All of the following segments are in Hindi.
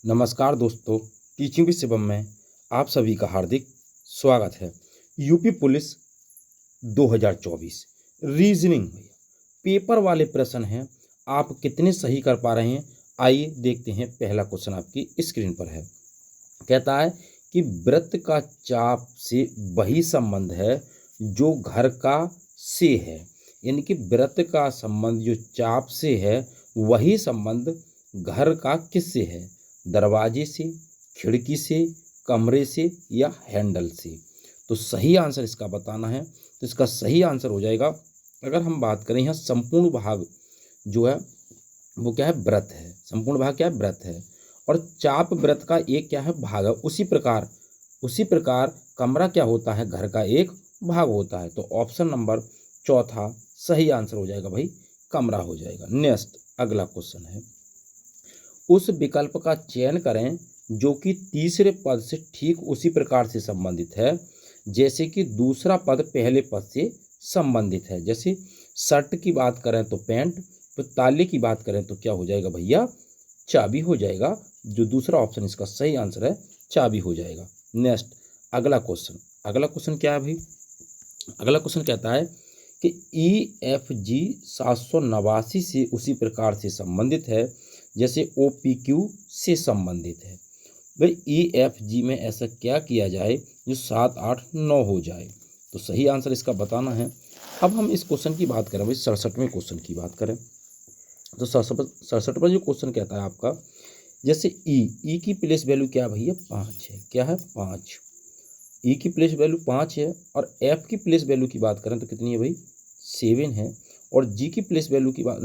नमस्कार दोस्तों, टीचिंग विद शिवम में आप सभी का हार्दिक स्वागत है। यूपी पुलिस 2024 रीजनिंग पेपर वाले प्रश्न हैं। आप कितने सही कर पा रहे हैं, आइए देखते हैं। पहला क्वेश्चन आपकी स्क्रीन पर है। कहता है कि वृत्त का चाप से वही संबंध है जो घर का से है। यानी कि वृत्त का संबंध जो चाप से है वही संबंध घर का किससे है? दरवाजे से, खिड़की से, कमरे से या हैंडल से। तो सही आंसर इसका बताना है। तो इसका सही आंसर हो जाएगा, अगर हम बात करें यहाँ संपूर्ण भाग जो है वो क्या है? व्रत है। संपूर्ण भाग क्या है? व्रत है। और चाप व्रत का एक क्या है? भाग है। उसी प्रकार कमरा क्या होता है? घर का एक भाग होता है। तो ऑप्शन नंबर चौथा सही आंसर हो जाएगा भाई, कमरा हो जाएगा। नेक्स्ट अगला क्वेश्चन है, उस विकल्प का चयन करें जो कि तीसरे पद से ठीक उसी प्रकार से संबंधित है जैसे कि दूसरा पद पहले पद से संबंधित है। जैसे शर्ट की बात करें तो पैंट, तो ताले की बात करें तो क्या हो जाएगा भैया? चाबी हो जाएगा। जो दूसरा ऑप्शन इसका सही आंसर है, चाबी हो जाएगा। नेक्स्ट अगला क्वेश्चन क्या है भाई? अगला क्वेश्चन कहता है कि EFG 789 से उसी प्रकार से संबंधित है जैसे OPQ से संबंधित है। भाई EFG में ऐसा क्या किया जाए जो 7, 8, 9 हो जाए? तो सही आंसर इसका बताना है। अब हम इस क्वेश्चन की बात करें भाई, 67वें क्वेश्चन की बात करें तो 67वां जो क्वेश्चन कहता है आपका, जैसे ई की प्लेस वैल्यू क्या भैया? 5 है। क्या है? 5। ई की प्लेस वैल्यू 5 है। और एफ की प्लेस वैल्यू की बात करें तो कितनी है भाई? 7 है। और जी की प्लेस वैल्यू की बात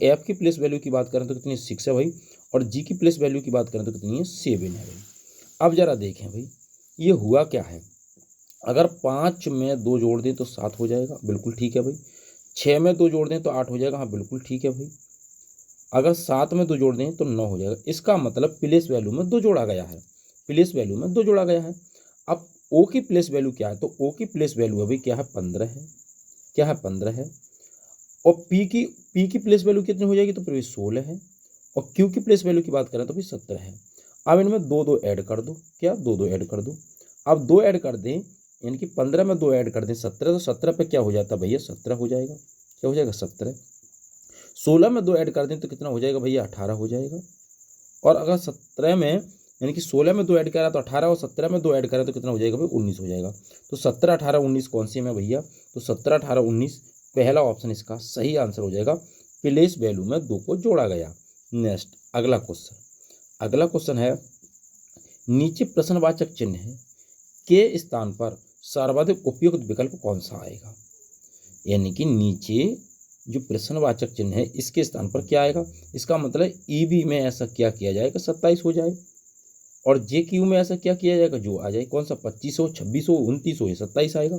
एफ की प्लेस वैल्यू की बात करें तो कितनी? 6 है भाई। और जी की प्लेस वैल्यू की बात करें तो कितनी है? 7 है भाई। अब जरा देखें भाई, ये हुआ क्या है? अगर 5 में 2 जोड़ दें तो 7 हो जाएगा, बिल्कुल ठीक है भाई। 6 में 2 जोड़ दें तो 8 हो जाएगा, हाँ बिल्कुल ठीक है भाई। अगर 7 में 2 जोड़ दें तो 9 हो जाएगा। इसका मतलब प्लेस वैल्यू में 2 जोड़ा गया है। प्लेस वैल्यू में 2 जोड़ा गया है। अब ओ की प्लेस वैल्यू क्या है? तो ओ की प्लेस वैल्यू अभी क्या है? 15 है। क्या है? 15 है। और पी की प्लेस वैल्यू कितनी हो जाएगी? तो फिर 16 है। और क्यू की प्लेस वैल्यू की बात करें तो फिर 17 है। अब इनमें 2 ऐड कर दो। क्या? 2 ऐड कर दो। अब 2 ऐड कर दें, यानी कि 15 में 2 ऐड कर दें 17, तो 17 पे क्या हो जाता भैया? 17 हो जाएगा। क्या हो जाएगा? 17। 16 में 2 ऐड कर दें तो कितना हो जाएगा भैया? 18 हो जाएगा। और अगर 17 में, यानी कि 16 में 2 ऐड करा तो 18, और 17 में 2 ऐड करा तो कितना हो जाएगा भाई? 19 हो जाएगा। तो 17, 18, 19 कौन सी में भैया? तो 17, 18, 19 पहला ऑप्शन इसका सही आंसर हो जाएगा। प्लेस वैल्यू में 2 को जोड़ा गया। नेक्स्ट अगला क्वेश्चन है, नीचे प्रश्नवाचक चिन्ह है के स्थान पर सर्वाधिक उपयुक्त विकल्प कौन सा आएगा? यानी कि नीचे जो प्रश्नवाचक चिन्ह है इसके स्थान पर क्या आएगा? इसका मतलब EB में ऐसा क्या किया जाएगा? 27 हो जाए। और JQ में ऐसा क्या किया जाएगा? जो आ जाए। कौन सा? 25 हो, 26 हो, 29 हो, या 27 आएगा।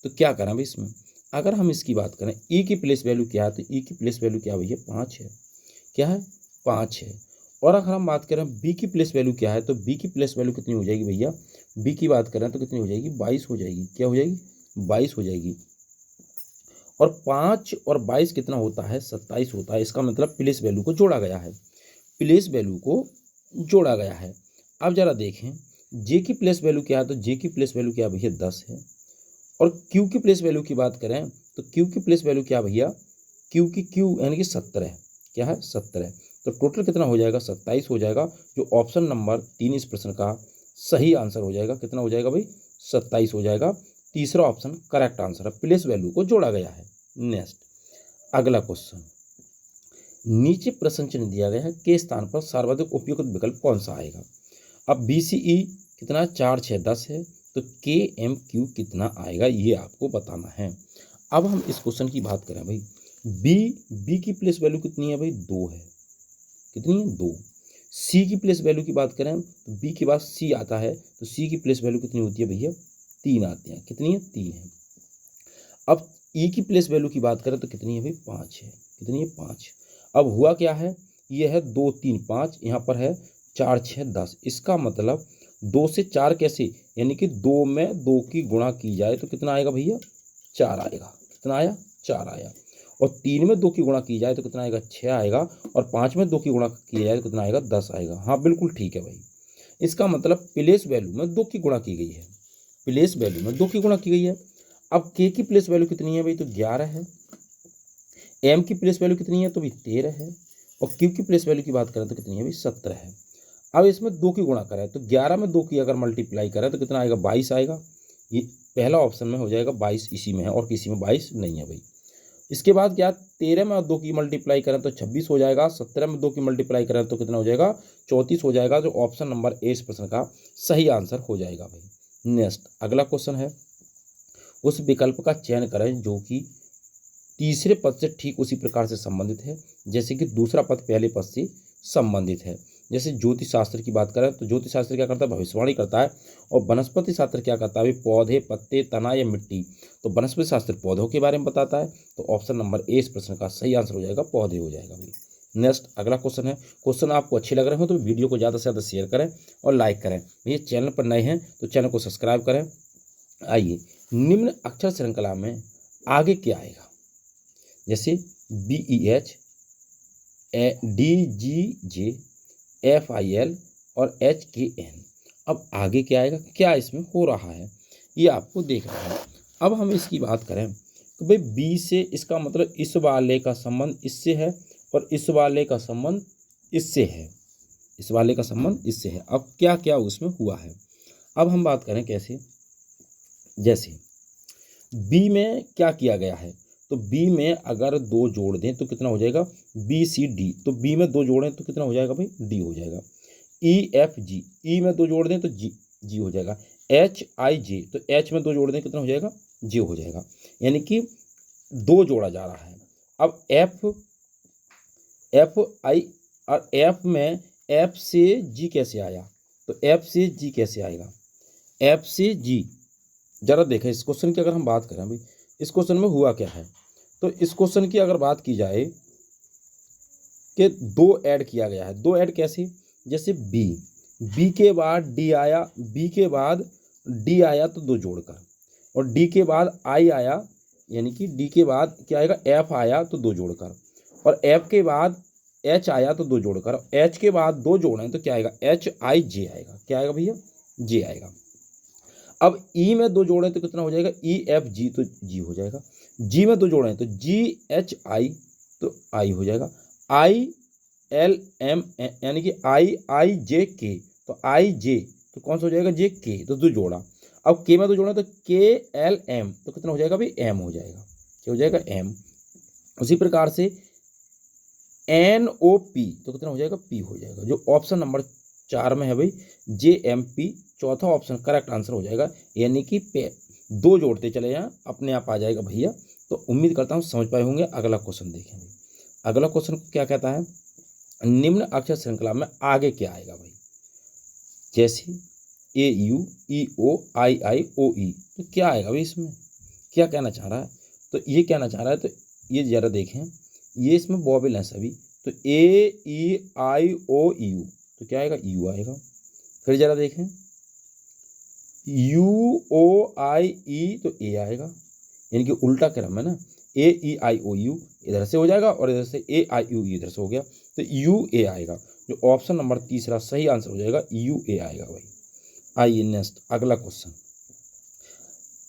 तो क्या करें भाई इसमें? अगर हम इसकी बात करें, ई की प्लेस वैल्यू क्या है? तो ई की प्लेस वैल्यू क्या भैया? 5 है। क्या है? 5 है। और अगर हम बात करें बी की प्लेस वैल्यू क्या है, तो बी की प्लेस वैल्यू कितनी हो जाएगी भैया? बी की बात करें तो कितनी हो जाएगी? 22 हो जाएगी। क्या हो जाएगी? 22 हो जाएगी। और 5 और 22 कितना होता है? 27 होता है। इसका मतलब प्लेस वैल्यू को जोड़ा गया है। प्लेस वैल्यू को जोड़ा गया है। अब जरा देखें जे की प्लेस वैल्यू क्या है? तो जे की प्लेस वैल्यू क्या भैया? 10 है। और क्यू की प्लेस वैल्यू की बात करें तो क्यू की प्लेस वैल्यू क्या भैया? क्यू यानी कि 17 है। क्या है? 17। तो टोटल कितना हो जाएगा? 27 हो जाएगा। जो ऑप्शन नंबर 3 इस प्रश्न का सही आंसर हो जाएगा। कितना हो जाएगा भाई? 27 हो जाएगा। तीसरा ऑप्शन करेक्ट आंसर है, प्लेस वैल्यू को जोड़ा गया है। नेक्स्ट अगला क्वेश्चन, नीचे प्रश्न चिन्ह दिया गया है के स्थान पर सर्वाधिक उपयुक्त विकल्प कौन सा आएगा? अब BCE कितना? 4, 6, 10 है। तो KMQ कितना आएगा ये आपको बताना है। अब हम इस क्वेश्चन की बात करें भाई, बी की प्लेस वैल्यू कितनी है भाई? 2 है। कितनी है? 2। सी की प्लेस वैल्यू की बात करें तो बी के बाद सी आता है, तो सी की प्लेस वैल्यू कितनी होती है भैया? 3 आती है। कितनी है? 3 है। अब ई की प्लेस वैल्यू की बात करें तो कितनी है भाई? 5 है। कितनी है? 5। अब हुआ क्या है? ये है 2, 3, 5, यहाँ पर है 4, 6, 10। इसका मतलब 2 से 4 कैसे? यानी कि 2 में 2 की गुणा की जाए तो कितना आएगा भैया? 4 आएगा। कितना आया? 4 आया। और 3 में 2 की गुणा की जाए तो कितना आएगा 6 आएगा, और 5 में 2 की गुणा किया जाए तो कितना आएगा 10 आएगा। हाँ बिल्कुल ठीक है भाई। इसका मतलब प्लेस वैल्यू में 2 की गुणा की गई है, प्लेस वैल्यू में 2 की गुणा की गई है। अब के की प्लेस वैल्यू कितनी है भाई, तो 11 है। एम की प्लेस वैल्यू कितनी है, तो भाई 13 है। और क्यू की प्लेस वैल्यू की बात करें तो कितनी है भाई 17 है। अब इसमें 2 की गुणा करें तो 11 में 2 की अगर मल्टीप्लाई करें तो कितना आएगा 22 आएगा। ये पहला ऑप्शन में हो जाएगा 22, इसी में है और किसी में 22 नहीं है भाई। इसके बाद क्या, 13 में 2 की मल्टीप्लाई करें तो 26 हो जाएगा, 17 में 2 की मल्टीप्लाई करें तो कितना हो जाएगा 34 हो जाएगा, जो ऑप्शन नंबर ए इस प्रश्न का सही आंसर हो जाएगा भाई। नेक्स्ट अगला क्वेश्चन है, उस विकल्प का चयन करें जो कि तीसरे पद से ठीक उसी प्रकार से संबंधित है जैसे कि दूसरा पद पहले पद से संबंधित है। जैसे ज्योतिष शास्त्र की बात करें तो ज्योतिष शास्त्र क्या करता है, भविष्यवाणी करता है। और वनस्पति शास्त्र क्या करता है, पौधे, पत्ते, तना या मिट्टी। तो वनस्पति शास्त्र पौधों के बारे में बताता है, तो ऑप्शन नंबर ए इस प्रश्न का सही आंसर हो जाएगा, पौधे हो जाएगा भाई। नेक्स्ट अगला क्वेश्चन है, क्वेश्चन आपको अच्छे लग रहे हो तो वीडियो को ज़्यादा से ज़्यादा शेयर करें और लाइक करें। ये चैनल पर नए हैं तो चैनल को सब्सक्राइब करें। आइए, निम्न अक्षर श्रृंखला में आगे क्या आएगा, जैसे BEH, DGJ, FIL और HKN। अब आगे क्या आएगा, क्या इसमें हो रहा है, ये आपको देखना है। अब हम इसकी बात करें तो भाई बी से इसका मतलब इस वाले का संबंध इससे है और इस वाले का संबंध इससे है, इस वाले का संबंध इससे है। अब क्या क्या उसमें हुआ है, अब हम बात करें कैसे, जैसे बी में क्या किया गया है, तो बी में अगर 2 जोड़ दें तो कितना हो जाएगा BCD। तो बी में 2 जोड़ें तो कितना हो जाएगा भाई डी हो जाएगा। EFG, ई में 2 जोड़ दें तो जी हो जाएगा। HIJ, तो H में 2 जोड़ दें कितना हो जाएगा जे हो जाएगा। यानी कि 2 जोड़ा जा रहा है। अब FI और F में F से G कैसे आया, तो F से G कैसे आएगा, F से G। जरा देखें इस क्वेश्चन की अगर हम बात करें भाई, इस क्वेश्चन में हुआ क्या है, तो इस क्वेश्चन की अगर बात की जाए कि 2 ऐड किया गया है। 2 ऐड कैसे, जैसे बी के बाद डी आया, बी के बाद डी आया तो 2 जोड़कर, और डी के बाद आई आया, यानी कि डी के बाद क्या आएगा एफ आया तो 2 जोड़कर, और एफ के बाद एच आया तो 2 जोड़कर, एच के बाद 2 जोड़ें तो क्या आएगा HIJ आएगा। क्या आएगा भैया, जे आएगा। अब ई में 2 जोड़ें तो कितना हो जाएगा EFG, तो जी हो जाएगा। जी में 2 जोड़ें तो GHI, तो आई हो जाएगा। ILM यानी कि IIJK, तो IJ तो कौन सा हो जाएगा JK, तो 2 जोड़ा। अब के में 2 जोड़ें तो KLM, तो कितना हो जाएगा भाई M हो जाएगा। क्या हो जाएगा M। उसी प्रकार से NOP, तो कितना हो जाएगा P हो जाएगा, जो ऑप्शन नंबर 4 में है भाई JMP, चौथा ऑप्शन करेक्ट आंसर हो जाएगा। यानी कि 2 जोड़ते चले जाएं अपने आप आ जाएगा भैया। तो उम्मीद करता हूँ समझ पाए होंगे। अगला क्वेश्चन देखेंगे। अगला क्वेश्चन क्या कहता है, निम्न अक्षर श्रृंखला में आगे क्या आएगा भाई, जैसे AU, EO, II, OE। तो क्या आएगा भाई, इसमें क्या कहना चाह रहा है, तो ये कहना चाह रहा है, तो ये जरा देखें, ये इसमें वॉवेल है सभी, तो AEIOU, तो क्या आएगा U आएगा। फिर जरा देखें UOIE, तो A आएगा, यानी कि उल्टा क्रम है ना, AEIOU इधर से हो जाएगा और इधर से AIUE इधर से हो गया, तो UA आएगा, जो ऑप्शन नंबर 3 सही आंसर हो जाएगा, UA आएगा भाई। आइए नेक्स्ट अगला क्वेश्चन,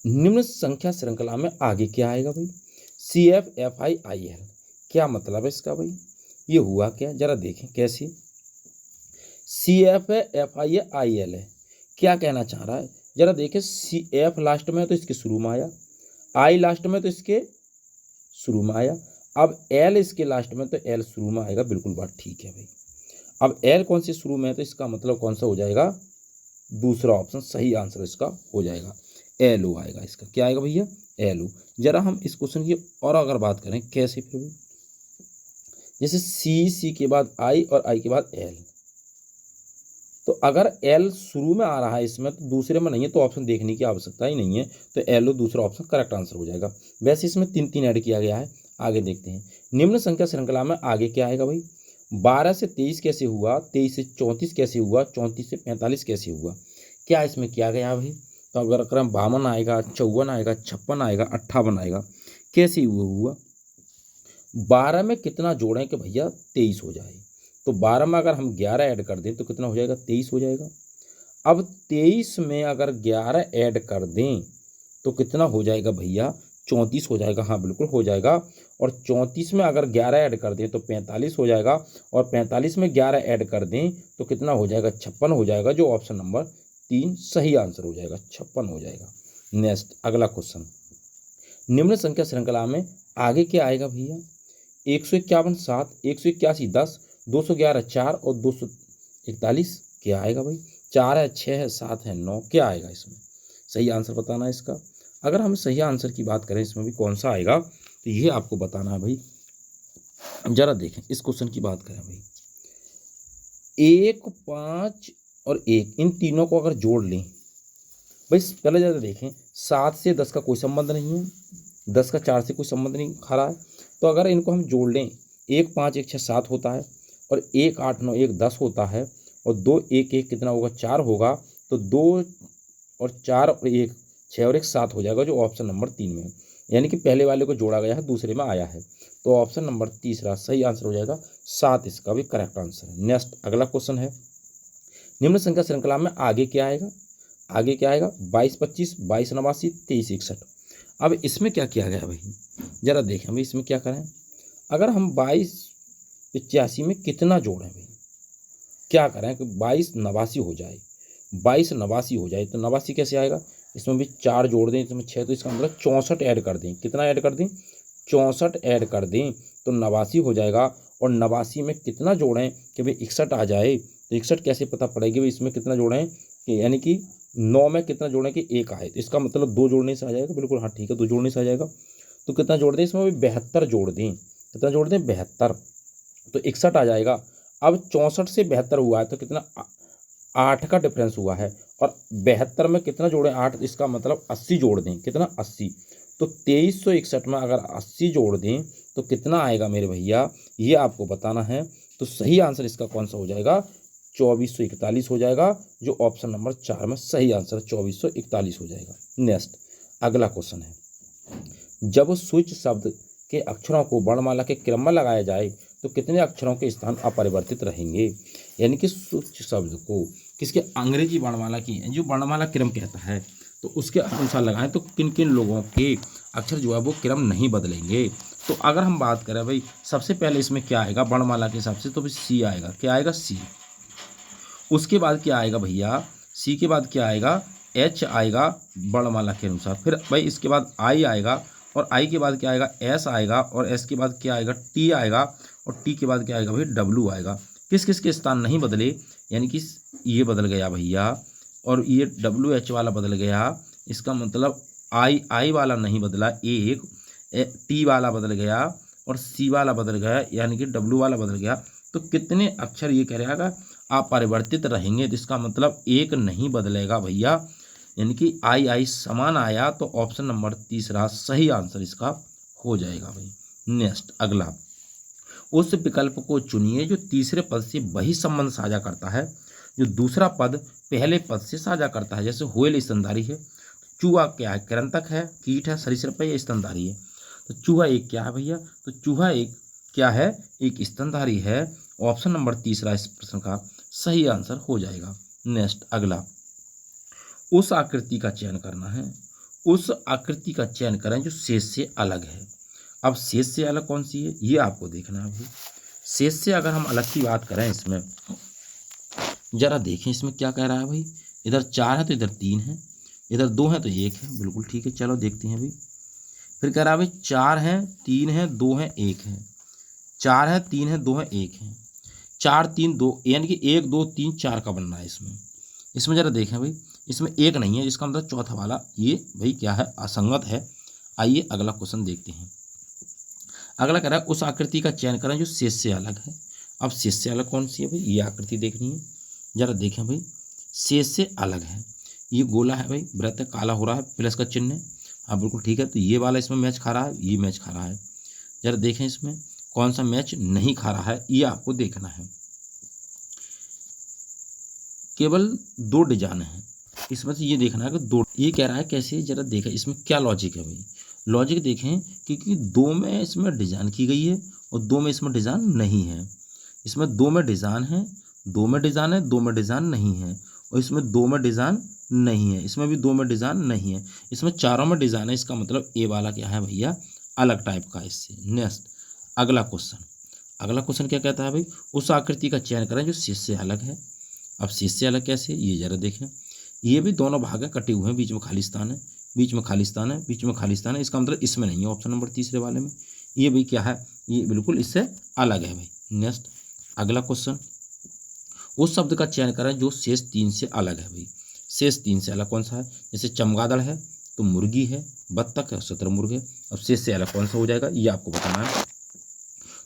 निम्न संख्या श्रृंखला में आगे क्या आएगा भाई, CFFIIL। क्या मतलब है इसका भाई, ये हुआ क्या, जरा देखें कैसे। CFFIIL है, क्या कहना चाह रहा है, जरा देखें। CF लास्ट में है तो इसके शुरू में आया, I लास्ट में तो इसके शुरू में आया, अब L इसके लास्ट में तो L शुरू में आएगा। बिल्कुल बात ठीक है भाई। अब L कौन से शुरू में है, तो इसका मतलब कौन सा हो जाएगा, दूसरा ऑप्शन सही आंसर इसका हो जाएगा, LO आएगा इसका। क्या आएगा भैया, LO। जरा हम इस क्वेश्चन की और अगर बात करें कैसे, फिर भी जैसे C के बाद I और I के बाद L, तो अगर L शुरू में आ रहा है इसमें तो दूसरे में नहीं है, तो ऑप्शन देखने की आवश्यकता ही नहीं है, तो LO दूसरा ऑप्शन करेक्ट आंसर हो जाएगा। वैसे इसमें 3 ऐड किया गया है। आगे देखते हैं, निम्न संख्या श्रृंखला में आगे क्या आएगा भाई, 12 से 23 कैसे हुआ, 23 से 34 कैसे हुआ, 34 से 45 कैसे हुआ। क्या इसमें किया गया भाई, तो अगर क्रम 52 आएगा, 54 आएगा, 56 आएगा, 58 आएगा, कैसे हुआ। 12 में कितना जोड़ें कि भैया 23 हो जाए। तो 12 में अगर हम 11 ऐड कर दें तो कितना हो जाएगा, 23 हो जाएगा। अब 23 में अगर 11 ऐड कर दें तो कितना हो जाएगा भैया, 34 हो जाएगा। हाँ बिल्कुल हो जाएगा। और 34 में अगर 11 ऐड कर दें तो 45 हो जाएगा। और 45 में 11 ऐड कर दें तो कितना हो जाएगा, 56 हो जाएगा, जो ऑप्शन नंबर 3 सही आंसर हो जाएगा, 56 हो जाएगा। नेक्स्ट अगला क्वेश्चन, निम्न संख्या श्रृंखला में आगे क्या आएगा भैया, 151 7, 181 10, 211 4 और 241 क्या आएगा भाई, 4 है, 6 है, 7 है, 9, क्या आएगा इसमें, सही आंसर बताना है इसका। अगर हम सही आंसर की बात करें इसमें भी कौन सा आएगा तो ये आपको बताना है भाई। जरा देखें इस क्वेश्चन की बात करें भाई, 1 5 और 1 इन तीनों को अगर जोड़ लें भाई, पहले ज़रा देखें 7 से 10 का कोई संबंध नहीं है, 10 का 4 से कोई संबंध नहीं खा रहा है। तो अगर इनको हम जोड़ लें, 1 5 1 6 7 होता है, और 1 8 9 1 10 होता है, और 2 1 1 कितना होगा, 4 होगा। तो 2 और 4 और 1 6 और 1 7 हो जाएगा, जो ऑप्शन नंबर 3 में है। यानी कि पहले वाले को जोड़ा गया है, दूसरे में आया है। तो ऑप्शन नंबर तीसरा सही आंसर हो जाएगा, 7 इसका भी करेक्ट आंसर है। नेक्स्ट अगला क्वेश्चन है, निम्न संख्या श्रृंखला में आगे क्या आएगा, आगे क्या आएगा, 22 25, 22 89, 23 61। अब इसमें क्या किया गया भाई, जरा देखें भाई इसमें क्या करें। अगर हम 22 85 में कितना जोड़ें भाई, क्या करें कि 22 89 हो जाए, 22 89 हो जाए। तो 89 कैसे आएगा, इसमें भी 4 जोड़ दें, इसमें 6, तो इसका मतलब 64 ऐड कर दें। कितना ऐड कर दें, 64 ऐड कर दें तो 89 हो जाएगा। और 89 में कितना जोड़ें कि भाई 61 आ जाए। तो 61 कैसे पता पड़ेगी भाई, इसमें कितना जोड़ें कि यानी कि 9 में कितना जोड़ें कि 1 आए, तो इसका मतलब 2 जोड़ने से आ जाएगा। बिल्कुल हाँ ठीक है, 2 जोड़ने से आ जाएगा। तो कितना जोड़ दें, इसमें भी 72 जोड़ दें। कितना जोड़ दें, 72, तो 61 आ जाएगा। अब 64 से 72 हुआ है तो कितना, 8 का डिफरेंस हुआ है। और 72 में कितना जोड़ें, 8, इसका मतलब 80 जोड़ दें। कितना, 80। तो 2361 में अगर 80 जोड़ दें तो कितना आएगा मेरे भैया, ये आपको बताना है। तो सही आंसर इसका कौन सा हो जाएगा, 2441 हो जाएगा, जो ऑप्शन नंबर 4 में सही आंसर 2441 हो जाएगा। नेक्स्ट अगला क्वेश्चन है, जब स्विच शब्द के अक्षरों को वर्णमाला के क्रम में लगाया जाए तो कितने अक्षरों के स्थान अपरिवर्तित रहेंगे। यानी कि स्विच शब्द को किसके, अंग्रेजी वर्णमाला की जो वर्णमाला क्रम कहता है, तो उसके अनुसार लगाएं तो किन किन लोगों के अक्षर जो है वो क्रम नहीं बदलेंगे। तो अगर हम बात करें भाई, सबसे पहले इसमें क्या आएगा वर्णमाला के हिसाब से, तो भाई सी आएगा। क्या आएगा, सी। उसके बाद क्या आएगा भैया, सी के बाद क्या आएगा, एच आएगा वर्णमाला के अनुसार। फिर भाई इसके बाद आई आएगा, और आई के बाद क्या आएगा, एस आएगा, और एस के बाद क्या आएगा, टी आएगा, और टी के बाद क्या आएगा भाई, डब्ल्यू आएगा। किस किस के स्थान नहीं बदले, यानी कि ये बदल गया भैया, और ये डब्ल्यू एच वाला बदल गया। इसका मतलब आई वाला नहीं बदला, एक टी वाला बदल गया, और सी वाला बदल गया, यानी कि डब्ल्यू वाला बदल गया। तो कितने अक्षर ये कह रहा है अपरिवर्तित रहेंगे, तो इसका मतलब एक नहीं बदलेगा भैया, यानी कि आई समान आया। तो ऑप्शन नंबर तीसरा सही आंसर इसका हो जाएगा भाई। नेक्स्ट अगला, उस विकल्प को चुनिए जो तीसरे पद से वही संबंध साझा करता है जो दूसरा पद पहले पद से साझा करता है। जैसे होयल स्तनधारी है, चूहा क्या है, कृंतक है, कीट है, सरीसृप है या स्तनधारी है। तो चूहा एक क्या है भैया, तो चूहा एक क्या है, एक स्तनधारी है। ऑप्शन नंबर तीसरा इस प्रश्न का सही आंसर हो जाएगा। नेक्स्ट अगला, उस आकृति का चयन करना है, उस आकृति का चयन करें जो शेष से अलग है। अब शेष से अलग कौन सी है, ये आपको देखना है भाई। शेष से अगर हम अलग की बात करें, इसमें जरा देखें इसमें क्या कह रहा है भाई, इधर 4 है तो इधर 3 है, इधर 2 है तो 1 है। बिल्कुल ठीक है, चलो देखते हैं भाई। फिर कह रहा है भाई 4 है, 3 है, 2 है, 1 है। 4 है, 3 है, 2 है, 1 है। 4 3 2, यानी कि 1 2 3 4 का बन रहा है इसमें जरा देखें भाई, इसमें 1 नहीं है, जिसका मतलब चौथा वाला ये भाई क्या है, असंगत है। आइए अगला क्वेश्चन देखते हैं। अगला कह रहा है उस आकृति का चयन करें जो शेष से अलग है। अब शेष से अलग कौन सी है भाई, ये आकृति देखनी है। जरा देखें भाई, शेष से अलग है, ये गोला है भाई, वृत्त काला हो रहा है, प्लस का चिन्ह है। हाँ बिल्कुल ठीक है, तो ये वाला इसमें मैच खा रहा है, ये मैच खा रहा है। जरा देखें इसमें कौन सा मैच नहीं खा रहा है, ये आपको देखना है। केवल 2 डिजाइन है इसमें से, ये देखना है कि 2, ये कह रहा है कैसे, जरा देखा इसमें क्या लॉजिक है भाई। लॉजिक देखें, क्योंकि दो में इसमें डिज़ाइन की गई है और दो में इसमें डिज़ाइन नहीं है। इसमें दो में डिज़ाइन है, दो में डिज़ाइन है, दो में डिज़ाइन नहीं है, और इसमें दो में डिज़ाइन नहीं है, इसमें भी दो में डिज़ाइन नहीं है, इसमें चारों में डिज़ाइन है। इसका मतलब ए वाला क्या है भैया, अलग टाइप का है इससे। नेक्स्ट अगला क्वेश्चन क्या कहता है भाई, उस आकृति का चयन करें जो शेष से अलग है। अब शेष से अलग कैसे, ये जरा देखें। ये भी दोनों भाग हैं, कटे हुए हैं, बीच में खाली स्थान है, बीच में खाली स्थान है, बीच में खाली स्थान है। इसका मतलब इसमें नहीं है, ऑप्शन नंबर तीसरे वाले में। ये भी क्या है, ये बिल्कुल इससे अलग है भाई। नेक्स्ट अगला क्वेश्चन, उस शब्द का चयन करें जो शेष तीन से अलग है भाई। शेष तीन से अलग कौन सा है, जैसे चमगादड़ है तो मुर्गी है, बत्तख है, शतरमुर्ग है। अब शेष से अलग कौन सा हो जाएगा, ये आपको बताना है।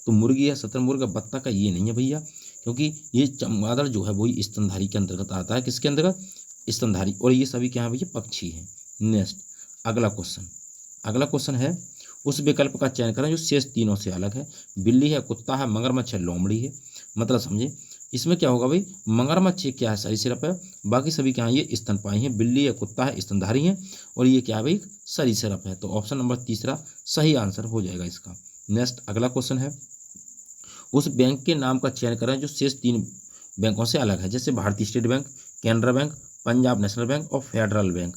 तो मुर्गी है, शतरमुर्ग है, बत्तख है, ये नहीं है भैया, क्योंकि ये चमगादड़ जो है वही स्तनधारी के अंतर्गत आता है। किसके अंतर्गत, स्तनधारी। और ये सभी क्या है भैया, पक्षी है। नेक्स्ट अगला क्वेश्चन है, उस विकल्प का चयन करें जो शेष तीनों से अलग है। बिल्ली है, कुत्ता है, मगरमच्छ है, लोमड़ी है। मतलब समझे, इसमें क्या होगा भाई, मगरमच्छ क्या है, सरीसृप है, बाकी सभी क्या है, ये स्तनपायी हैं। बिल्ली है, कुत्ता है, स्तनधारी है, और ये क्या है भाई, सरीसृप है। तो ऑप्शन नंबर तीसरा सही आंसर हो जाएगा इसका। नेक्स्ट अगला क्वेश्चन है, उस बैंक के नाम का चयन करें जो शेष तीन बैंकों से अलग है। जैसे भारतीय state bank, Canara bank, Punjab national bank और फेडरल बैंक।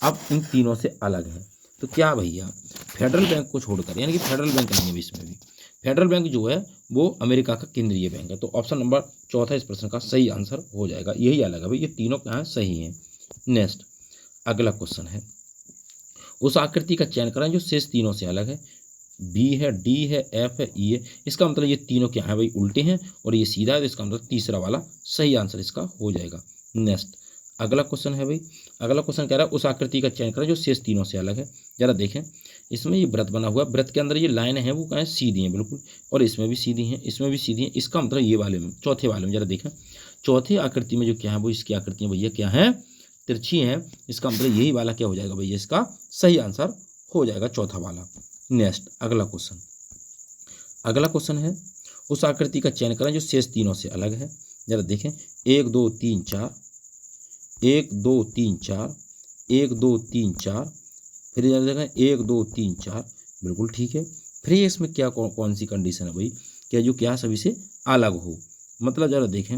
अब इन तीनों से अलग है तो क्या भैया, फेडरल बैंक को छोड़कर, यानी कि फेडरल बैंक नहीं है इसमें भी। फेडरल बैंक जो है वो अमेरिका का केंद्रीय बैंक है। तो ऑप्शन नंबर चौथा इस प्रश्न का सही आंसर हो जाएगा। यही अलग है भाई, ये तीनों क्या है, सही हैं। नेक्स्ट अगला क्वेश्चन है, उस आकृति का चयन करें जो शेष तीनों से अलग है। बी है, डी है, एफ है, ई है। इसका मतलब ये तीनों क्या है भाई, उल्टे हैं, और ये सीधा है, तो इसका मतलब तीसरा वाला सही आंसर इसका हो जाएगा। नेक्स्ट अगला क्वेश्चन है भाई, अगला क्वेश्चन कह रहा है उस आकृति का चयन करें जो शेष तीनों से अलग है। जरा देखें, इसमें ये व्रत बना हुआ है, व्रत के अंदर ये लाइन है वो क्या है, सीधी हैं बिल्कुल, और इसमें भी सीधी हैं, इसमें भी सीधी हैं। इसका मतलब ये वाले में, चौथे वाले में जरा देखें, चौथे आकृति में जो क्या है वो, इसकी आकृतियाँ भैया क्या है, तिरछी हैं। इसका मतलब यही वाला क्या हो जाएगा भैया, इसका सही आंसर हो जाएगा, चौथा वाला। नेक्स्ट अगला क्वेश्चन है, उस आकृति का चयन करें जो शेष तीनों से अलग है। जरा देखें, 1 2 3 4, 1 2 3 4, 1 2 3 4, फिर जरा देखें 1 2 3 4, बिल्कुल ठीक है। फिर ये इसमें क्या कौन सी कंडीशन है भाई, क्या जो क्या सभी से अलग हो। मतलब जरा देखें,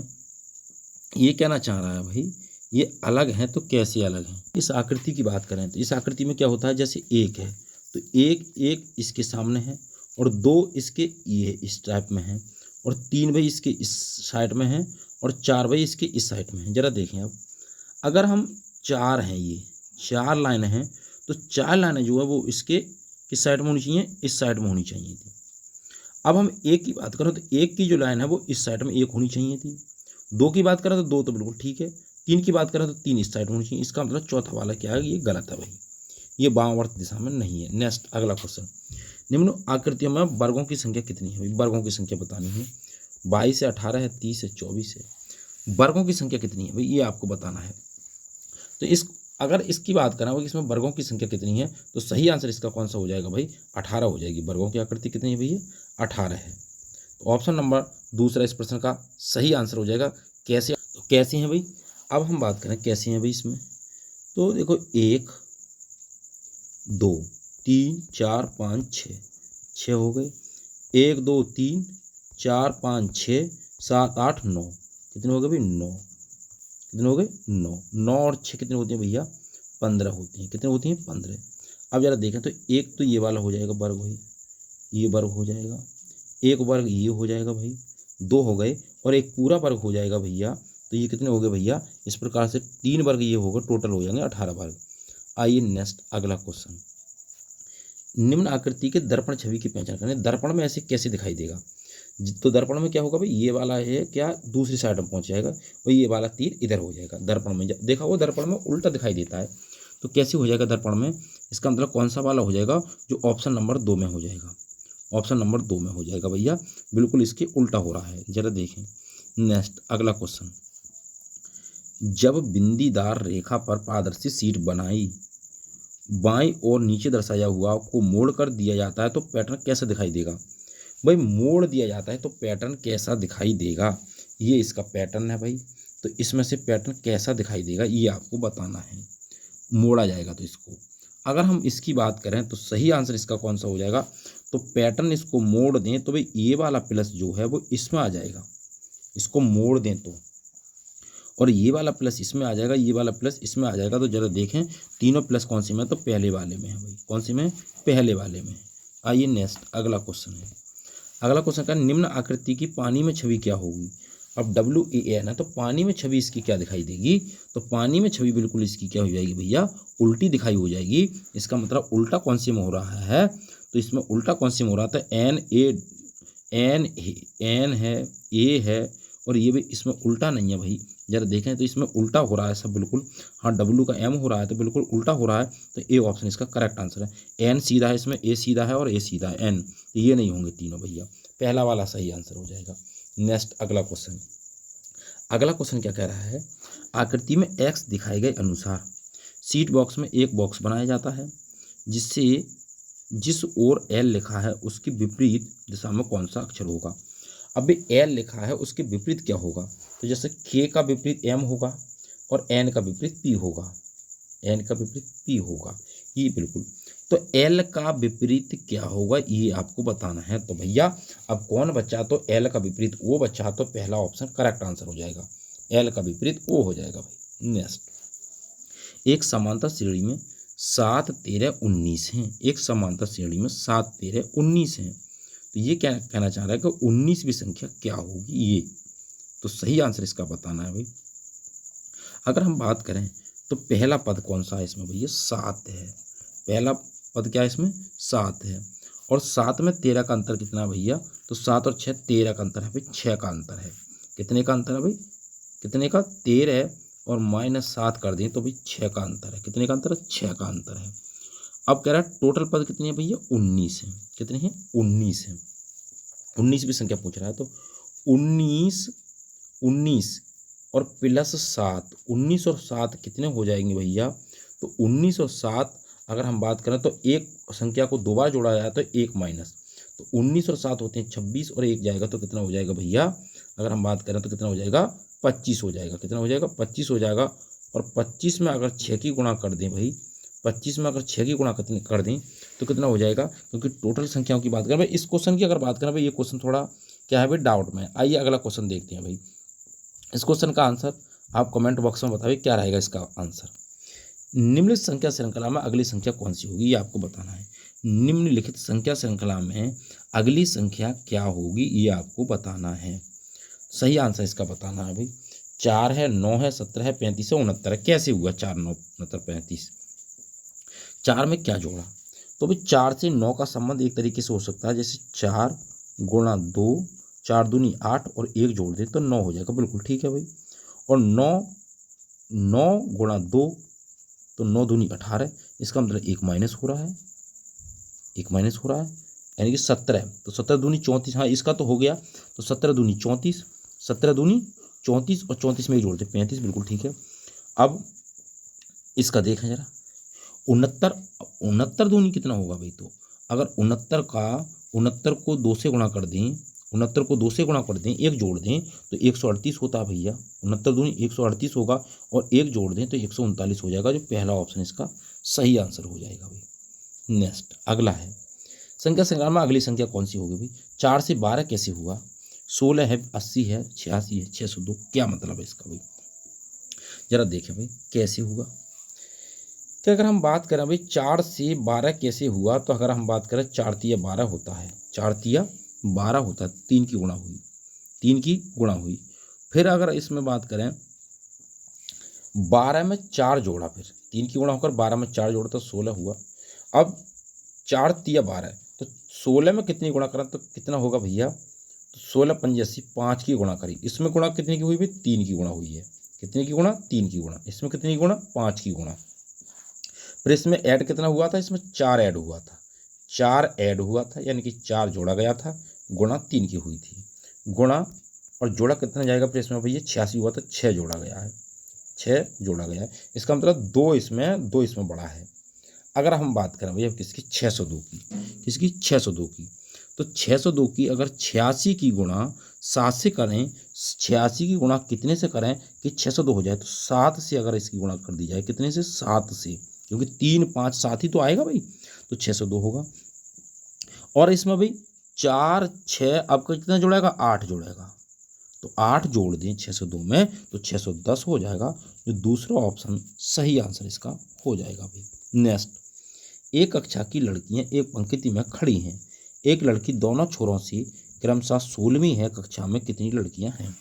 ये कहना चाह रहा है भाई, ये अलग हैं तो कैसे अलग हैं। इस आकृति की बात करें तो इस आकृति में क्या होता है, जैसे एक है तो एक इसके सामने है, और दो इसके ये इस टाइप में है, और तीन भाई इसके इस साइड में है, और चार भाई इसके इस साइड में है। जरा देखें, अब अगर हम चार हैं, ये चार लाइन हैं, तो चार लाइनें जो है वो इसके किस साइड में होनी चाहिए, इस साइड में होनी चाहिए थी। अब हम एक की बात करें तो एक की जो लाइन है वो इस साइड में एक होनी चाहिए थी। दो की बात करें तो दो तो बिल्कुल ठीक है, तीन की बात करें तो तीन इस साइड में होनी चाहिए। इसका मतलब चौथा वाला क्या है, ये गलत है भाई, ये वामावर्त दिशा में नहीं है। नेक्स्ट अगला क्वेश्चन, निम्न आकृतियों में वर्गों की संख्या कितनी है, वर्गों की संख्या बतानी है। 22 है, 18 है, 30 है, 24 है। वर्गों की संख्या कितनी है भाई, ये आपको बताना है। तो अगर इसकी बात करें कि इसमें वर्गों की संख्या कितनी है, तो सही आंसर इसका कौन सा हो जाएगा भाई, 18 हो जाएगी। वर्गों की आकृति कितनी है भैया, 18 है। तो ऑप्शन नंबर दूसरा इस प्रश्न का सही आंसर हो जाएगा। कैसे, तो कैसे हैं भाई, अब हम बात करें कैसे हैं भाई इसमें, तो देखो 1 2 3 4 5 6, 6 हो गए। 1 2 3 4 5 6 7 8 9, कितने हो गए भाई, 9। कितने हो गए, 9। 9 और 6 कितने होते हैं भैया, 15 होती हैं। कितने होती हैं, 15। अब जरा देखें तो एक तो ये वाला हो जाएगा वर्ग भाई, ये वर्ग हो जाएगा, एक वर्ग ये हो जाएगा भाई, 2 हो गए, और एक पूरा वर्ग हो जाएगा भैया। तो ये कितने हो गए भैया, इस प्रकार से 3 वर्ग ये होगा, टोटल हो जाएंगे 18 वर्ग। आइए नेक्स्ट अगला क्वेश्चन, निम्न आकृति के दर्पण छवि की पहचान करें। दर्पण में ऐसे कैसे दिखाई देगा, तो दर्पण में क्या होगा भाई, ये वाला है क्या दूसरी साइड में पहुंच जाएगा, और ये वाला तीर इधर हो जाएगा। दर्पण में देखा वो दर्पण में उल्टा दिखाई देता है, तो कैसे हो जाएगा दर्पण में, इसका मतलब कौन सा वाला हो जाएगा, जो ऑप्शन नंबर 2 में हो जाएगा। ऑप्शन नंबर 2 में हो जाएगा भैया, बिल्कुल इसके उल्टा हो रहा है। जरा देखें नेक्स्ट अगला क्वेश्चन, जब बिंदीदार रेखा पर पारदर्शी शीट बनाई बाईं और नीचे दर्शाया हुआ को मोड़ कर दिया जाता है तो पैटर्न कैसा दिखाई देगा। भाई मोड़ दिया जाता है तो पैटर्न कैसा दिखाई देगा, ये इसका पैटर्न है भाई। तो इसमें से पैटर्न कैसा दिखाई देगा ये आपको बताना है। मोड़ा जाएगा तो इसको, अगर हम इसकी बात करें तो सही आंसर इसका कौन सा हो जाएगा, तो पैटर्न इसको मोड़ दें तो भाई ये वाला प्लस जो है वो इसमें आ जाएगा, इसको मोड़ दें तो, और ये वाला प्लस इसमें आ जाएगा, ये वाला प्लस इसमें आ जाएगा। तो जरा देखें तीनों प्लस कौन सी में है, तो पहले वाले में है भाई। कौन सी में, पहले वाले में। आइए नेक्स्ट अगला क्वेश्चन है। अगला क्वेश्चन का निम्न आकृति की पानी में छवि क्या होगी। अब WAN है तो पानी में छवि इसकी क्या दिखाई देगी, तो पानी में छवि बिल्कुल इसकी क्या हो जाएगी भैया, उल्टी दिखाई हो जाएगी। इसका मतलब उल्टा कौन सी में हो रहा है, तो इसमें उल्टा कौन सी में हो रहा था, एन है, ए है, और ये भी इसमें उल्टा नहीं है भाई। जरा देखें तो इसमें उल्टा हो रहा है सब बिल्कुल। हाँ W का M हो रहा है तो बिल्कुल उल्टा हो रहा है, तो ए ऑप्शन इसका करेक्ट आंसर है। एन सीधा है, इसमें ए सीधा है और ए सीधा है, एन, तो ये नहीं होंगे तीनों भैया, पहला वाला सही आंसर हो जाएगा। नेक्स्ट अगला क्वेश्चन। अगला क्वेश्चन क्या कह रहा है, आकृति में एक्स दिखाए गए अनुसार सीट बॉक्स में एक बॉक्स बनाया जाता है जिससे जिस ओर एल लिखा है उसकी विपरीत दिशा में कौन सा अक्षर होगा। अब एल लिखा है उसके विपरीत क्या होगा, तो जैसे के का विपरीत एम होगा और एन का विपरीत पी होगा, एन का विपरीत पी होगा, ये बिल्कुल। तो एल का विपरीत क्या होगा ये आपको बताना है। तो भैया अब कौन बच्चा, तो एल का विपरीत ओ बच्चा, तो पहला ऑप्शन करेक्ट आंसर हो जाएगा, एल का विपरीत ओ हो जाएगा भाई। नेक्स्ट, एक समांतर श्रेणी में 7, 13, 19 हैं। एक समांतर श्रेणी में 7, 13, 19 हैं, तो ये क्या कहना चाह रहा है कि 19वीं संख्या क्या होगी ये, तो सही आंसर इसका बताना है भाई। अगर हम बात करें तो पहला पद कौन सा है इसमें भैया, 7 है। पहला पद क्या है इसमें, 7 है। और 7 में 13 का अंतर कितना है भैया, तो 7 और 6 13 का अंतर है भाई, 6 का अंतर है। कितने का अंतर है भाई, कितने का, 13 और -7 कर दें तो भाई 6 का अंतर है। कितने का अंतर है, 6 का अंतर है। अब कह रहा है टोटल पद कितने हैं भैया, 19 है। कितने हैं, 19 है। 19वीं संख्या पूछ रहा है, तो 19 और +7, 19 और 7 कितने हो जाएंगे भैया, तो 19 और 7 अगर हम बात करें तो एक संख्या को 2 बार जोड़ा जाए तो 1 माइनस, तो 19 और 7 होते हैं 26, और 1 जाएगा तो कितना हो जाएगा भैया, अगर हम बात करें तो कितना हो जाएगा, 25 हो जाएगा। कितना हो जाएगा, 25 हो जाएगा। और 25 में अगर 6 की गुणा कर दें भाई, 25 में अगर 6 की गुणा कर दें तो कितना हो जाएगा, क्योंकि टोटल संख्याओं की बात करें भाई। इस क्वेश्चन की अगर बात करें भाई, ये क्वेश्चन थोड़ा क्या है भाई, डाउट में। आइए अगला क्वेश्चन देखते हैं भाई। इस क्वेश्चन का आंसर आप कमेंट बॉक्स में बताइए क्या रहेगा इसका आंसर। निम्नलिखित संख्या श्रृंखला में अगली संख्या कौन सी होगी, ये आपको बताना है। निम्नलिखित संख्या श्रृंखला में अगली संख्या क्या होगी ये आपको बताना है। सही आंसर इसका बताना है भाई। 4 है, 9 है, 17 है, 35 है, 69 है। कैसे हुआ 4, 9, 69, 35, 4 में क्या जोड़ा, तो भाई 4 से 9 का संबंध एक तरीके से हो सकता है, जैसे 4 गुणा 2, 4 दूनी 8 और 1 जोड़ दे तो 9 हो जाएगा, बिल्कुल ठीक है भाई। और 9 गुणा 2 तो 9 दूनी 18, इसका मतलब 1 माइनस हो रहा है, 1 माइनस हो रहा है, यानी कि 17, तो 17 दूनी 34, हाँ इसका तो हो गया, तो 17 दूनी 34, 17 दूनी 34 और 34 में एक जोड़ते 35, बिल्कुल ठीक है। अब इसका देखें जरा, 69 दूनी कितना होगा भाई, तो अगर 69 को 2 से गुणा कर दें, 69 को 2 से गुणा कर दें, 1 जोड़ दें तो 138 होता है भैया। 69 दूनी 138 होगा और 1 जोड़ दें तो 139 हो जाएगा, जो पहला ऑप्शन इसका सही आंसर हो जाएगा भाई। नेक्स्ट अगला है, संख्या श्रृंखला में अगली संख्या कौन सी होगी भाई। 4 से 12 कैसे हुआ, 16 है, 80 है, 86 है, 602, क्या मतलब है इसका भाई, जरा देखें भाई कैसे हुआ। तो अगर हम बात करें भाई 4 से 12 कैसे हुआ, तो अगर हम बात करें 4 तिया 12 होता है, 4 तिया 12 होता है, 3 की गुणा हुई, 3 की गुणा हुई। फिर अगर इसमें बात करें 12 में 4 जोड़ा, फिर 3 की गुणा होकर 12 में 4 जोड़ा तो 16 हुआ। अब 4 तिया 12 तो 16 में कितनी गुणा करें तो कितना होगा भैया, तो 16 पंजे 80, 5 की गुणा करी, इसमें गुणा कितने की हुई भाई, 3 की गुणा हुई है। कितने की गुणा, 3 की गुणा। इसमें कितनी गुणा, 5 की गुणा। फिर इसमें ऐड कितना हुआ था, इसमें 4 ऐड हुआ था, 4 ऐड हुआ था, यानी कि 4 जोड़ा गया था, गुणा 3 की हुई थी, गुणा और जोड़ा कितना जाएगा, फिर इसमें भैया 86 हुआ था, 6 जोड़ा गया है, 6 जोड़ा गया है। इसका मतलब 2 इसमें बड़ा है। अगर हम बात करें भैया किसकी, 602 की, किसकी, 602 की, तो 602 की अगर 86 की गुणा 7 से करें, 86 की गुणा कितने से करें कि 602 हो जाए, तो 7 से अगर इसकी गुणा कर दी जाए, कितने से, 7 से, क्योंकि 3 5 7 ही तो आएगा भाई, तो 602 होगा। और इसमें भाई 4 6 अब कितना जोड़ेगा, 8 जोड़ेगा, तो 8 जोड़ दें 602 में तो 610 हो जाएगा, जो दूसरा ऑप्शन सही आंसर इसका हो जाएगा भाई। नेक्स्ट, एक कक्षा की लड़कियां एक पंक्ति में खड़ी हैं, एक लड़की दोनों छोरों से क्रमशः 16वीं है, कक्षा में कितनी लड़कियां हैं।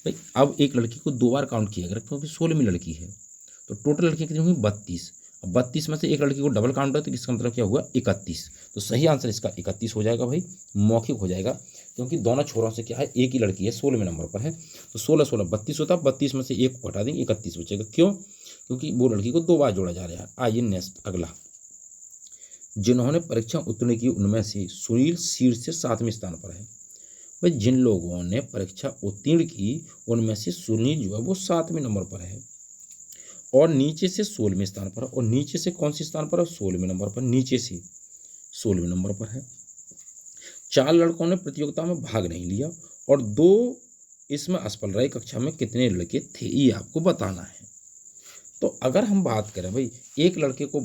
भाई अब एक लड़की को 2 बार काउंट किया अगर, क्योंकि 16वीं लड़की है, तो टोटल लड़कियां कितनी होंगी, 32। अब 32 में से एक लड़की को डबल काउंट है तो इसका मतलब क्या हुआ, 31। तो सही आंसर इसका 31 हो जाएगा भाई, मौखिक हो जाएगा, क्योंकि दोनों छोरों से क्या है, एक ही लड़की है, 16वें नंबर पर है, तो 16 16 32 होता है, 32 में से एक को हटा देंगे, 31 बचेगा। क्यों, क्योंकि वो लड़की को 2 बार जोड़ा जा रहा है। आइए नेक्स्ट अगला, जिन्होंने परीक्षा उत्तीर्ण की उनमें से सुनील शीर्ष से 7वें स्थान पर है। भाई जिन लोगों ने परीक्षा उत्तीर्ण की उनमें से सुनील जो है वो 7वें नंबर पर है, और नीचे से 16वें स्थान पर, और नीचे से कौन से स्थान पर है, 16वें नंबर पर, नीचे से 16वें नंबर पर है। 4 लड़कों ने प्रतियोगिता में भाग नहीं लिया और 2 इसमें असफल रहे, कक्षा में कितने लड़के थे ये आपको बताना है। तो अगर हम बात करें भाई, एक लड़के को,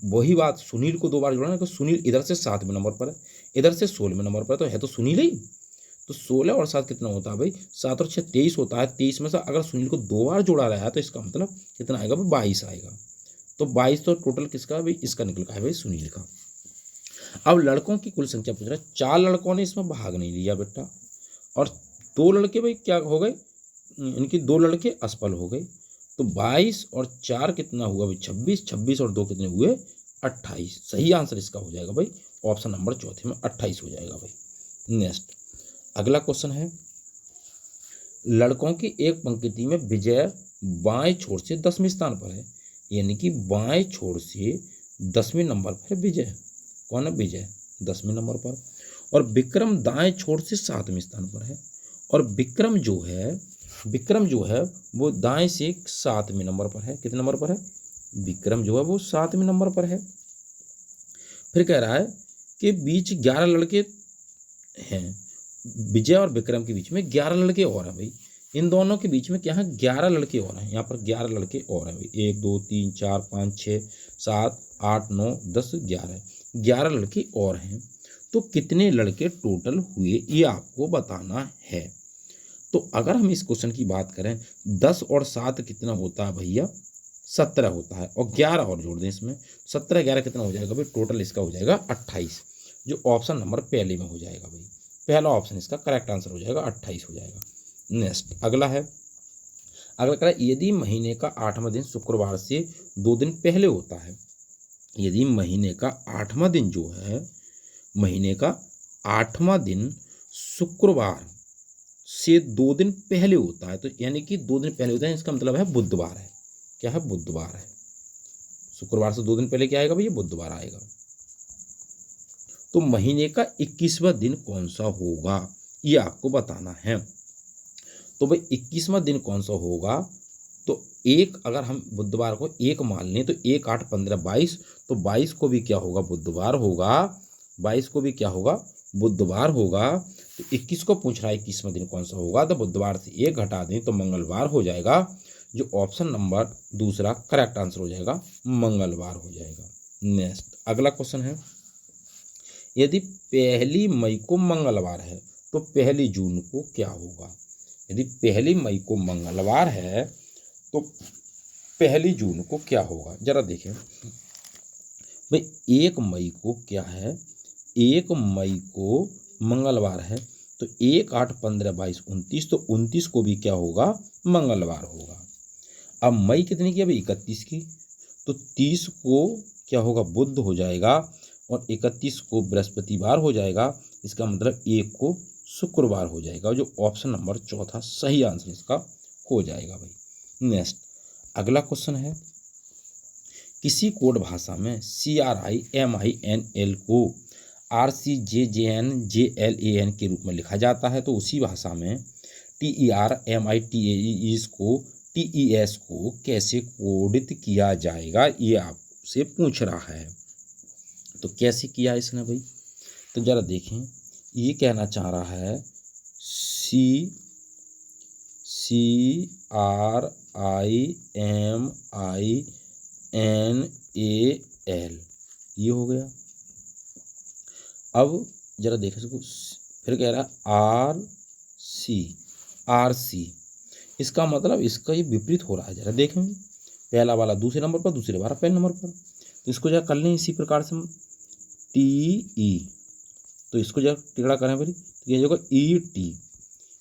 वही बात सुनील को 2 बार जोड़ना है, तो सुनील इधर से 7वें नंबर पर है, इधर से 16वें नंबर पर, तो है तो सुनील ही। तो 16 और 7 कितना होता है भाई, 7 और 6 23 होता है, 23 में से अगर सुनील को 2 बार जोड़ा रहा है तो इसका मतलब कितना आएगा भाई, 22 आएगा। तो 22 तो टोटल किसका भाई, इसका निकल का है भाई, सुनील का। अब लड़कों की कुल संख्या पूछ रहा है, 4 लड़कों ने इसमें भाग नहीं लिया बेटा, और 2 लड़के भाई क्या हो गए, इनकी 2 लड़के असफल हो गए, तो 22 और 4 कितना हुआ भाई, 26, 26 और 2 कितने हुए, 28। सही आंसर इसका हो जाएगा भाई ऑप्शन नंबर चौथे में 28 हो जाएगा भाई। नेक्स्ट अगला क्वेश्चन है, लड़कों की एक पंक्ति में विजय बाएं छोर से 10वें स्थान पर है, यानी कि बाएं छोर से 10वें नंबर पर है विजय। कौन है, विजय 10वें नंबर पर, और विक्रम दाएं छोर से 7वें स्थान पर है, और विक्रम जो है वो दाएं से 7वें नंबर पर है। कितने नंबर पर है, विक्रम जो है वो 7वें नंबर पर है। फिर कह रहा है कि बीच 11 लड़के हैं, विजय और विक्रम के बीच में 11 लड़के और हैं भाई, इन दोनों के बीच में क्या है, 11 लड़के और हैं, यहाँ पर 11 लड़के और हैं भाई, 1 2 3 4 5 6 7 8 9 10 11, 11 लड़के और हैं। तो कितने लड़के टोटल हुए ये आपको बताना है। तो अगर हम इस क्वेश्चन की बात करें, 10 और 7 कितना होता है भैया, 17 होता है, और 11 और जोड़ दें इसमें, 17 11 कितना हो जाएगा भाई, टोटल इसका हो जाएगा 28, जो ऑप्शन नंबर पहले में हो जाएगा भाई, पहला ऑप्शन इसका करेक्ट आंसर हो जाएगा, 28 हो जाएगा। नेक्स्ट अगला है, अगला कह रहा है, यदि महीने का 8वां दिन शुक्रवार से 2 दिन पहले होता है, यदि महीने का 8वां दिन जो है, महीने का 8वां दिन शुक्रवार से 2 दिन पहले होता है, तो यानी कि 2 दिन पहले होता है, इसका मतलब है बुधवार है। क्या है, बुधवार है। शुक्रवार से 2 दिन पहले क्या आएगा भैया, बुधवार आएगा। तो महीने का 21वां दिन कौन सा होगा ये आपको बताना है। तो भाई 21वां दिन कौन सा होगा, तो एक, अगर हम बुधवार को 1 मान लें तो 1 8 15 22, तो 22 को भी क्या होगा, बुधवार होगा, 22 को भी क्या होगा, बुधवार होगा। तो 21 को पूछ रहा है 21वां दिन कौन सा होगा, तो बुधवार से 1 घटा दें तो मंगलवार हो जाएगा, जो ऑप्शन नंबर दूसरा करेक्ट आंसर हो जाएगा, मंगलवार हो जाएगा। नेक्स्ट अगला क्वेश्चन है, यदि 1 मई को मंगलवार है तो 1 जून को क्या होगा। यदि 1 मई को मंगलवार है तो 1 जून को क्या होगा, जरा देखें भाई। 1 मई को क्या है, 1 मई को मंगलवार है, तो 1 8 15 22 29, तो 29 को भी क्या होगा, मंगलवार होगा। अब मई कितनी की, अभी 31 की, तो 30 को क्या होगा, बुध हो जाएगा, और 31 को बृहस्पतिवार हो जाएगा, इसका मतलब 1 को शुक्रवार हो जाएगा, जो ऑप्शन नंबर चौथा सही आंसर इसका हो जाएगा भाई। नेक्स्ट अगला क्वेश्चन है, किसी कोड भाषा में CRIMINL को RCJJNJLAN के रूप में लिखा जाता है, तो उसी भाषा में TERMITAES को TES को कैसे कोडित किया जाएगा ये आपसे पूछ रहा है। तो कैसे किया इसने भाई, तो जरा देखें, ये कहना चाह रहा है CRIMINL AL, ये हो गया। अब जरा देखें इसको, फिर कह रहा है RC, इसका मतलब इसका ये विपरीत हो रहा है। जरा देखें, पहला वाला दूसरे नंबर पर, दूसरे वाला पहले नंबर पर, तो इसको जरा कर लें इसी प्रकार से हम TE, तो इसको जरा टेढ़ा करें भाई, तो ये होगा ET।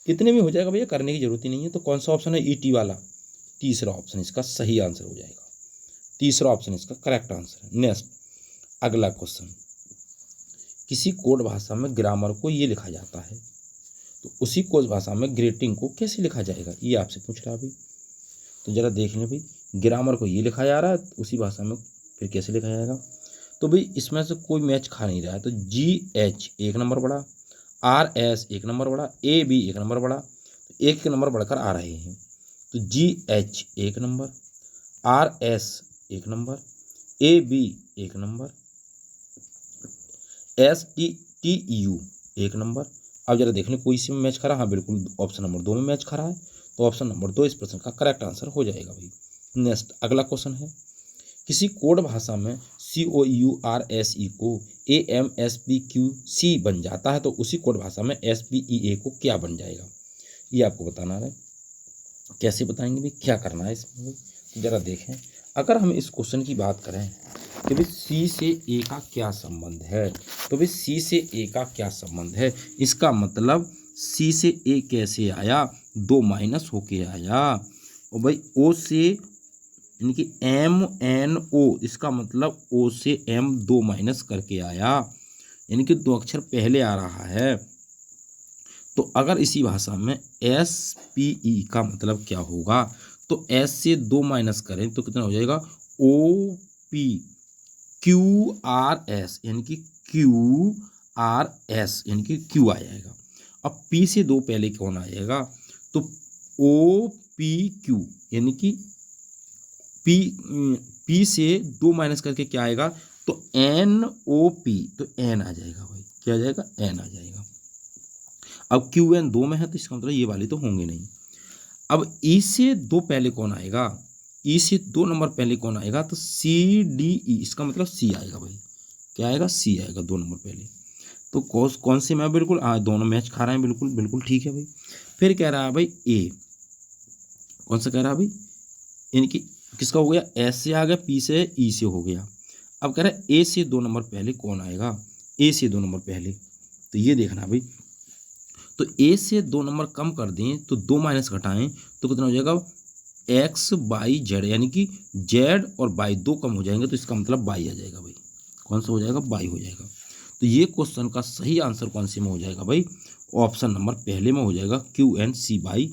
इतने में हो जाएगा भैया, करने की जरूरत ही नहीं है। तो कौन सा ऑप्शन है? ET वाला, तीसरा ऑप्शन इसका सही आंसर हो जाएगा। तीसरा ऑप्शन इसका करेक्ट आंसर है। नेक्स्ट अगला क्वेश्चन, किसी कोड भाषा में ग्रामर को ये लिखा जाता है, तो उसी कोड भाषा में ग्रीटिंग को कैसे लिखा जाएगा, ये आपसे पूछ रहा है अभी। तो जरा देख लें भाई, ग्रामर को ये लिखा जा रहा है, उसी भाषा में फिर कैसे लिखा जाएगा। तो भाई इसमें से कोई मैच खा नहीं रहा है, तो GH एक नंबर बढ़ा, RS एक नंबर बढ़ा, AB एक नंबर बढ़ा, तो एक नंबर बढ़कर आ रहे हैं। तो GH एक नंबर, RS एक नंबर, AB एक नंबर, STTU एक नंबर। अब जरा देख लें कोई सी में मैच खा रहा है। हाँ बिल्कुल, ऑप्शन नंबर 2 में मैच खा रहा है, तो ऑप्शन नंबर 2 इस प्रश्न का करेक्ट आंसर हो जाएगा भाई। नेक्स्ट अगला क्वेश्चन है, किसी कोड भाषा में COURSE को AMSPQC बन जाता है, तो उसी कोड भाषा में SPEA को क्या बन जाएगा, ये आपको बताना है। कैसे बताएंगे भाई, क्या करना है इसमें भाई, तो जरा देखें। अगर हम इस क्वेश्चन की बात करें कि भाई C से A का क्या संबंध है, तो भाई C से A का क्या संबंध है, इसका मतलब C से A कैसे आया, 2 माइनस होके आया। और भाई O से यानी कि MNO, इसका मतलब O से M 2 माइनस करके आया, यानी कि 2 अक्षर पहले आ रहा है। तो अगर इसी भाषा में SPE का मतलब क्या होगा, तो S से 2 माइनस करें तो कितना हो जाएगा, OPQRS, यानी कि QRS यानी कि Q आ जाएगा। अब P से 2 पहले कौन आएगा, तो OPQ यानी कि P से 2 माइनस करके क्या आएगा, तो NOP, तो N आ जाएगा भाई, क्या आ जाएगा, N आ जाएगा। अब QN 2 में है, तो इसका मतलब ये वाले तो होंगे नहीं। अब E से 2 पहले कौन आएगा, E से 2 नंबर पहले कौन आएगा, तो CDE, इसका मतलब C आएगा भाई, क्या आएगा, C आएगा 2 नंबर पहले। तो कौन से में बिल्कुल दोनों मैच खा रहे हैं, बिल्कुल बिल्कुल ठीक है भाई। फिर कह रहा है भाई A, कौन सा कह रहा है भाई, यानी कि किसका हो गया, S से आ गया, P से E से हो गया। अब कह रहा है A से 2 नंबर पहले कौन आएगा, A से 2 नंबर पहले, तो ये देखना भाई। तो A से 2 नंबर कम कर दें, तो 2 माइनस घटाएं तो कितना हो जाएगा, XYZ, यानी कि Z और Y 2 कम हो जाएंगे, तो इसका मतलब Y आ जाएगा भाई। कौन सा हो जाएगा, Y हो जाएगा। तो ये क्वेश्चन का सही आंसर कौन से में हो जाएगा भाई, ऑप्शन नंबर पहले में हो जाएगा, QNCY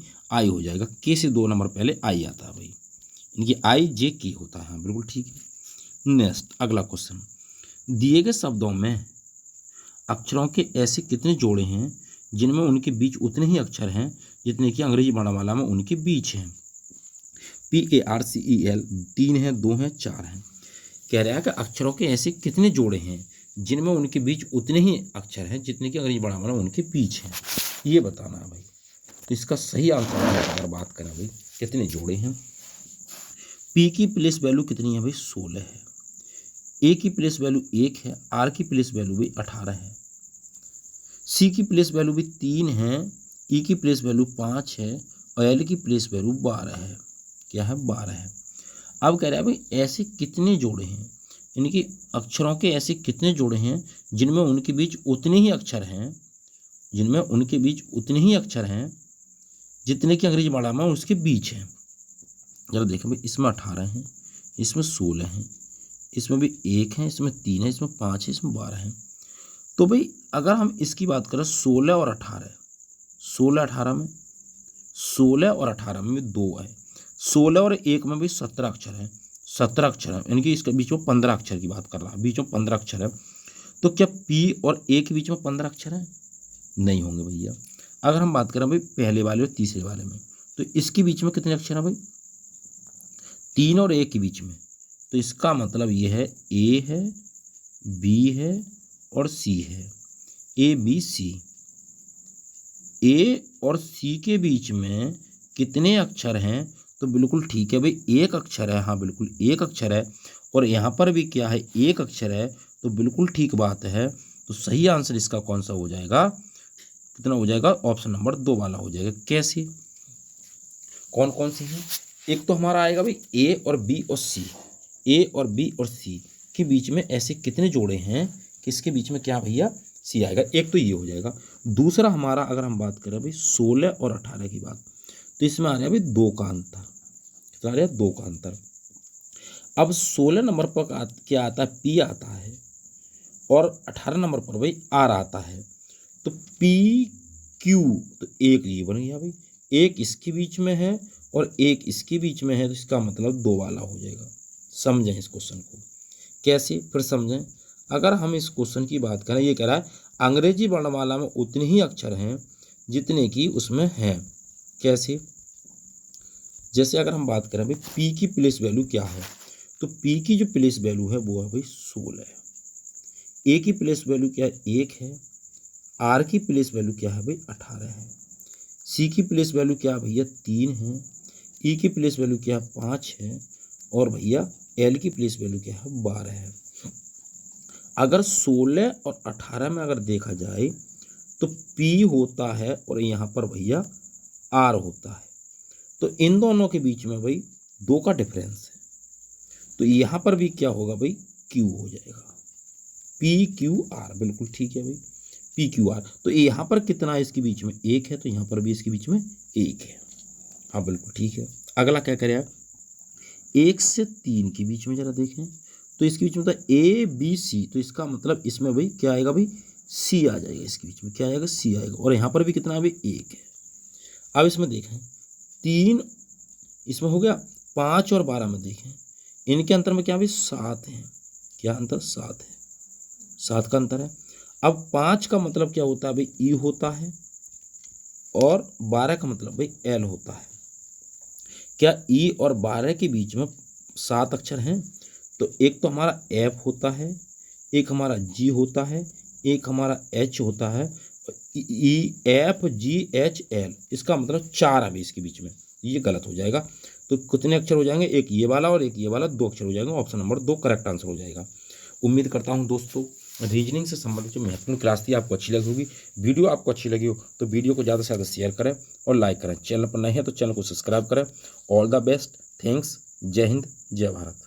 हो जाएगा। K से 2 नंबर पहले I आता है भाई, यानी कि IJK होता है। बिल्कुल ठीक है। नेक्स्ट अगला क्वेश्चन, दिए गए शब्दों में अक्षरों के ऐसे कितने जोड़े हैं जिनमें उनके बीच उतने ही अक्षर हैं जितने कि अंग्रेजी वर्णमाला में उनके बीच हैं। PARCEL 3 है, 2 है, 4 हैं। कह रहा है कि अक्षरों के ऐसे कितने जोड़े हैं जिनमें उनके बीच उतने ही अक्षर हैं जितने कि अंग्रेजी वर्णमाला में उनके बीच हैं, ये बताना है भाई। तो इसका सही आंसर अगर बात करें भाई, कितने जोड़े हैं। P की प्लेस वैल्यू कितनी है भाई, 16 है। A की प्लेस वैल्यू 1 है, R की प्लेस वैल्यू भी 18 है, C की प्लेस वैल्यू भी 3 है, E की प्लेस वैल्यू 5 है, और L की प्लेस वैल्यू 12 है। क्या है, 12 है। अब कह रहा है भाई ऐसे कितने जोड़े हैं, यानी कि अक्षरों के ऐसे कितने जोड़े हैं जिनमें उनके बीच उतने ही अक्षर हैं, जिनमें उनके बीच उतने ही अक्षर हैं जितने कि अंग्रेजी वर्णमाला में उसके बीच हैं। जरा देखें भाई, इसमें 18 हैं, इसमें 16 हैं, इसमें भी 1 है, इसमें 3 है, इसमें 5 है, इसमें 12 है। तो भाई अगर हम इसकी बात करें 16 और 18, 16 और 18 में 2 है, 16 और 1 में भी 17 अक्षर है, 17 अक्षर है, यानी कि इसके बीच में 15 अक्षर की बात कर रहा है, बीच में 15 अक्षर है। तो क्या P और A के बीच में 15 अक्षर है, नहीं होंगे भैया। अगर हम बात करें भाई पहले वाले और तीसरे वाले में, तो इसके बीच में कितने अक्षर है भाई, 3 और A के बीच में, तो इसका मतलब ये है A है, B है और C है, ABC। A और C के बीच में कितने अक्षर हैं, तो बिल्कुल ठीक है भाई, एक अक्षर है, हाँ बिल्कुल एक अक्षर है, और यहाँ पर भी क्या है, एक अक्षर है, तो बिल्कुल ठीक बात है। तो सही आंसर इसका कौन सा हो जाएगा, कितना हो जाएगा, ऑप्शन नंबर 2 वाला हो जाएगा। कैसे, कौन कौन सी है, एक तो हमारा आएगा भाई ए और बी और सी, ए और बी और सी के बीच में ऐसे कितने जोड़े हैं, किसके बीच में क्या भैया, सी आएगा, एक तो ये हो जाएगा। दूसरा हमारा अगर हम बात करें भाई 16 और 18 की बात, तो इसमें आ रहा है भाई 2 का अंतर, कितना आ रहा है, 2 का अंतर। अब 16 नंबर पर क्या आता है, पी आता है, और 18 नंबर पर भाई आर आता है, तो पी क्यू, तो एक ये बन गया भाई, एक इसके बीच में है और एक इसके बीच में है, तो इसका मतलब 2 वाला हो जाएगा। समझें इस क्वेश्चन को, कैसे फिर समझें। अगर हम इस क्वेश्चन की बात करें, ये कह रहा है अंग्रेजी वर्णमाला में उतने ही अक्षर हैं जितने की उसमें हैं। कैसे, जैसे अगर हम बात करें भाई पी की प्लेस वैल्यू क्या है, तो पी की जो प्लेस वैल्यू है वो है भाई 16 है, ए की प्लेस वैल्यू क्या है, 1 है, आर की प्लेस वैल्यू क्या है भाई 18 है, सी की प्लेस वैल्यू क्या है भैया 3 है, ई की प्लेस वैल्यू क्या है 5 है, और भैया एल की प्लेस वैल्यू क्या है 12 है। अगर 16 और 18 में अगर देखा जाए तो पी होता है और यहाँ पर भैया आर होता है, तो इन दोनों के बीच में भाई 2 का डिफरेंस है, तो यहाँ पर भी क्या होगा भाई, क्यू हो जाएगा, पी क्यू आर, बिल्कुल ठीक है भाई, पी क्यू आर। तो यहाँ पर कितना है, इसके बीच में 1 है, तो यहाँ पर भी इसके बीच में 1 है, हाँ बिल्कुल ठीक है। अगला क्या करें आप, 1 से 3 के बीच में जरा देखें, तो इसके बीच में था ए बी सी, तो इसका मतलब इसमें भाई क्या आएगा भाई, सी आ जाएगा, इसके बीच में क्या आएगा, सी आएगा, और यहाँ पर भी कितना है भाई 1 है। अब इसमें देखें 3 इसमें हो गया, 5 और 12 में देखें, इनके अंतर में क्या भाई 7 है, क्या अंतर 7 है, 7 का अंतर है। अब 5 का मतलब क्या होता है भाई, ई होता है, और 12 का मतलब भाई एल होता है। क्या ई और 12 के बीच में 7 अक्षर हैं, तो एक तो हमारा एफ होता है, एक हमारा जी होता है, एक हमारा एच होता है, E F G H L, इसका मतलब 4 है इसके बीच में, ये गलत हो जाएगा। तो कितने अक्षर हो जाएंगे, एक ये वाला और एक ये वाला, 2 अक्षर हो जाएंगे, ऑप्शन नंबर 2 करेक्ट आंसर हो जाएगा। उम्मीद करता हूँ दोस्तों रीजनिंग से संबंधित जो महत्वपूर्ण क्लास थी आपको अच्छी लगी होगी। वीडियो आपको अच्छी लगी हो तो वीडियो को ज़्यादा से ज़्यादा शेयर करें और लाइक करें। चैनल पर नए हैं तो चैनल को सब्सक्राइब करें। ऑल द बेस्ट, थैंक्स, जय हिंद, जय भारत।